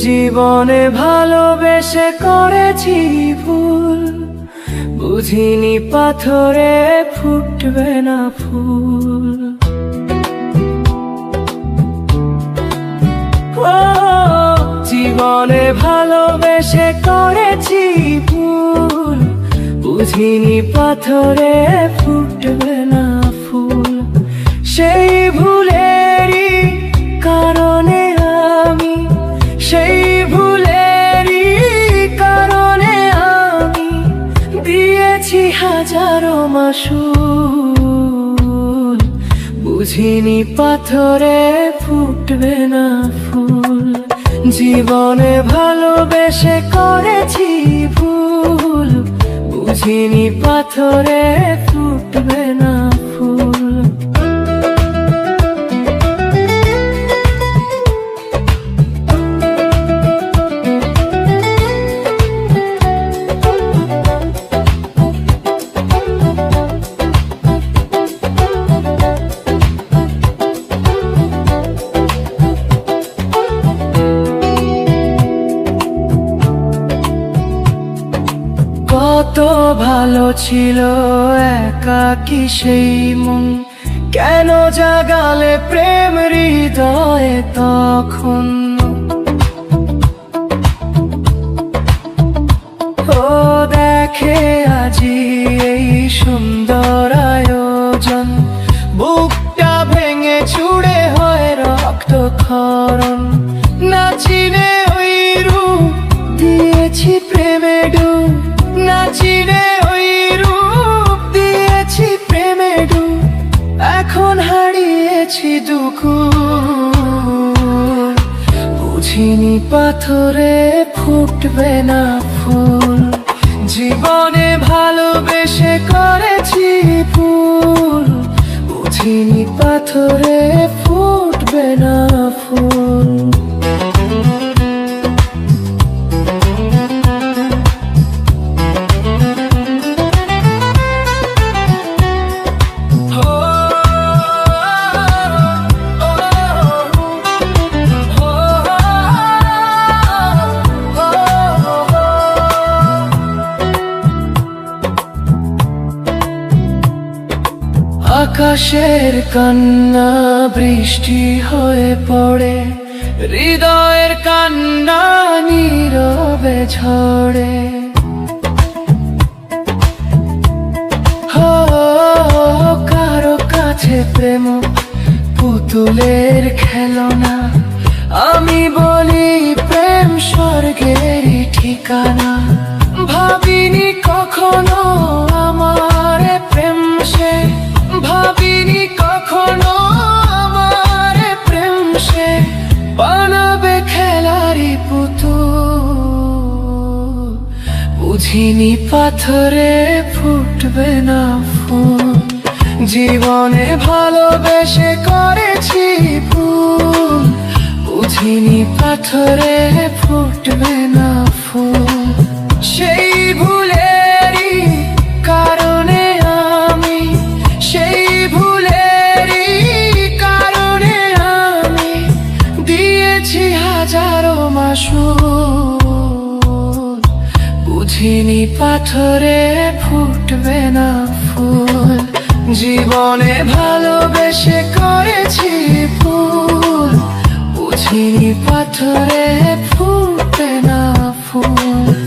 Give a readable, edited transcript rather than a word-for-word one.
জীবনে ভালোবেসে করেছি ভুল, বুঝিনি পাথরে ফুটবে না ফুল। জীবনে ভালোবেসে করেছি ভুল, বুঝিনি পাথরে ফুটবে না ফুল। সেই ভুলেরই কারণে আমি, সেই ভুলেরই কারণে আমি দিয়েছি হাজারো মাসুল, বুঝিনি পাথরে ফুটবে না ফুল। জীবনে ভালোবেসে করেছি ভুল, বুঝিনি পাথরে ফুটবে না ফুল। কত ভালো ছিল একাকী সেই মন, কেন জাগালে প্রেম হৃদয়ে তখন। ও দেখে আজি এই সুন্দর আয়োজন, বুকটা ভেঙে চুড়ে হয় রক্তক্ষরণ। না চিনে ওই রূপ দিয়েছি প্রেমে ডুব, না চিনে ওই রূপ দিয়েছি প্রেমে ডুব। এখন হারিয়েছি দুকুল, বুঝিনি পাথরে ফুটবে না ফুল। জীবনে ভালোবেসে করেছি ভুল, বুঝিনি পাথরে ফুটবে না ফুল। আকাশের কান্না বৃষ্টি হয়ে পড়ে, হৃদয়ের কান্না নীরবে ঝরে। কারো কাছে প্রেম পুতুলের খেলনা, আমি বলি প্রেম স্বর্গেরই ঠিকানা। ভাবিনি কখনো আমার প্রেম সে, ভাবিনি কখনো আমার প্রেম সে বানাবে খেলারি পুতুল, বুঝিনি পাথরে ফুটবে না ফুল। জীবনে ভালোবেসে করেছি ভুল, বুঝিনি পাথরে ফুটবে না ফুল। সেই ভুলেরই কারণে আমি, সেই ভুলেরই কারণে আমি দিয়েছি হাজারো মাসুল, বুঝিনি পাথরে ফুটবে না ফুল। জীবনে ভালোবেসে করেছি ভুল, বুঝিনি পাথরে ফুটবে না ফুল।